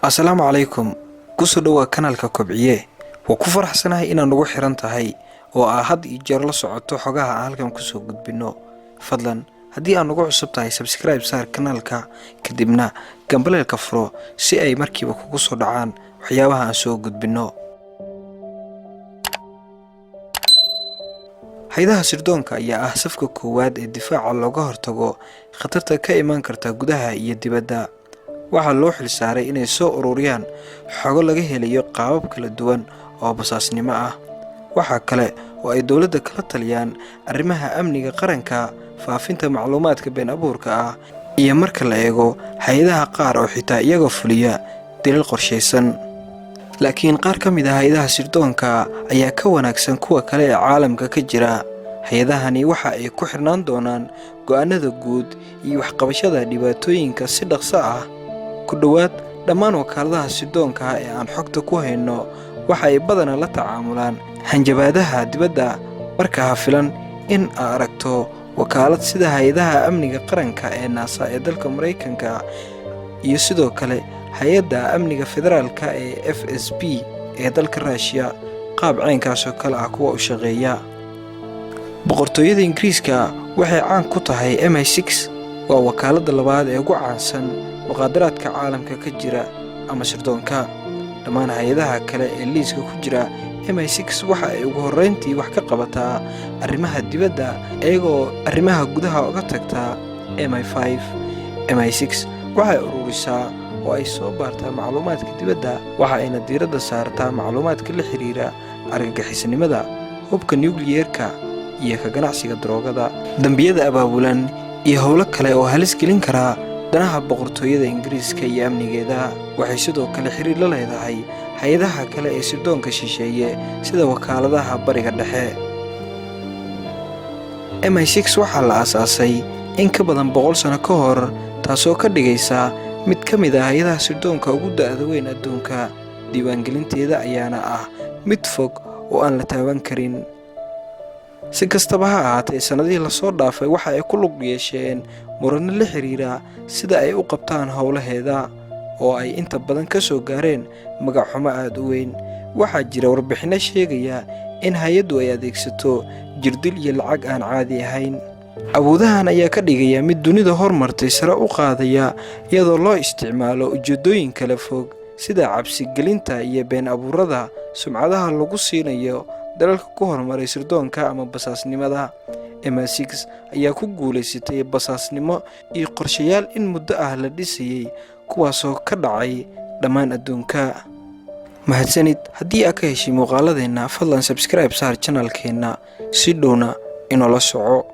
Assalaamu calaykum. Ku soo dhawaad kanaalka Kobciye. Waa ku faraxsanahay inaad nagu xiran tahay oo aad had iyo jeer la socoto xogaha aan halkan ku soo gudbino. Fadlan, haddii aad nagu cusub tahay, subscribe saar kanaalka kadibna gambaleelka furo si ay markiiba kugu soo dhacaan waxyaabaha aan soo gudbino. Hay'adaha sirdoonka ayaa ah safka koowaad ee difaaca looga hortago khatarta ka iman karta gudaha iyo dibadda. Waxaa loo xilsaaray inay soo ururiyaan xogo laga helayo qaabab kala duwan oo basaasnimo ah. Waxa kale oo ay dawladda kala taliyaan arrimaha amniga qaranka, faafinta macluumaadka been abuurka ah, iyo marka la eego hay'adaha qaar oo xitaa iyaga fuliya dilal qorsheysan. Laakiin qaar ka mid ah hay'adaha sirdoonka ayaa ka wanaagsan kuwa kale ee caalamka ka jira. Hay'adahani waxa ay ku xirnaan doonaan go'aanada guud iyo waxqabashada dhibaatooyinka si dhaqso ah. Ku dhawaad dhammaan wakaaladaha sirdoonka ee aan xogta ku hayno waxa ay badanaa la tacaamulaan hanjabaadaha dibadda. Marka ha filan in aad aragto wakaalad sida hay'adaha amniga qaranka ee NASA ee dalka Mareykanka iyo sidoo kale hay'adda amniga federaalka ee FSB ee dalka Russia, qaab caynkaas oo kale ah kuwa u shaqeeya. Boqortooyada Ingiriiska waxay caan ku tahay MI6, waa wakaaladda labaad ee ugu caansan muqaadaraadka caalamka ka jira ama sirdoonka. Dhammaan hay'adaha kale ee liiska ku jira, MI6 waxa ay ugu horreyntii wax ka qabataa arrimaha dibadda iyagoo arrimaha gudaha uga tagta MI5. MI6 waxay ururisaa oo ay soo baartaa macluumaadka dibadda, waxa ayna diiradda saartaa macluumaadka la xiriira argagixisnimada, hubka nuclear-ka iyo ka ganacsiga daroogada, dambiyada abaabulan iyo howlo kale oo halis gelin kara danaha boqortooyada Ingiriiska iyo amnigeeda. Waxay sidoo kale xiriir la leedahay hay'adaha kale ee sirdoonka shisheeye sida wakaaladaha Bariga Dhexe. MI6 waxaa la aasaasay in ka badan 100 sano ka hor, taasoo ka dhigaysa mid ka mid ah hay'adaha sirdoonka ugu da'da weyn adduunka. Diiwaangelinteeda ayaana ah mid fog oo aan la taaban karin. Si kastaba ha ahaatee, sanadihii la soo dhaafay waxa ay ku lug yeesheen muranno la xiriira sida ay u qabtaan howlaheeda oo ay inta badan ka soo gaareen magac xumo aad u weyn. Waxaa jira warbixino sheegaya in hay'addu ay adeegsato jirdil iyo lacag aan caadi ahayn. Awoodahan ayaa ka dhigaya mid dunida hormartay sare u qaadaya iyadoo loo isticmaalo ujeedooyin kala fog sida cabsi gelinta iyo been abuurada sumcadaha lagu siinayo dalalka ku horumaray sirdoonka ama basaasnimada. MI6 ayaa ku guuleysatay basaasnimo iyo qorshayaal in muddo ah la dhisayay, kuwaasoo ka dhacay dhammaan adduunka. Mahadsanid. Haddii aad ka heshay muuqaaladeena, fadlan subscribe saar channelkeena si dhowna inoola soco.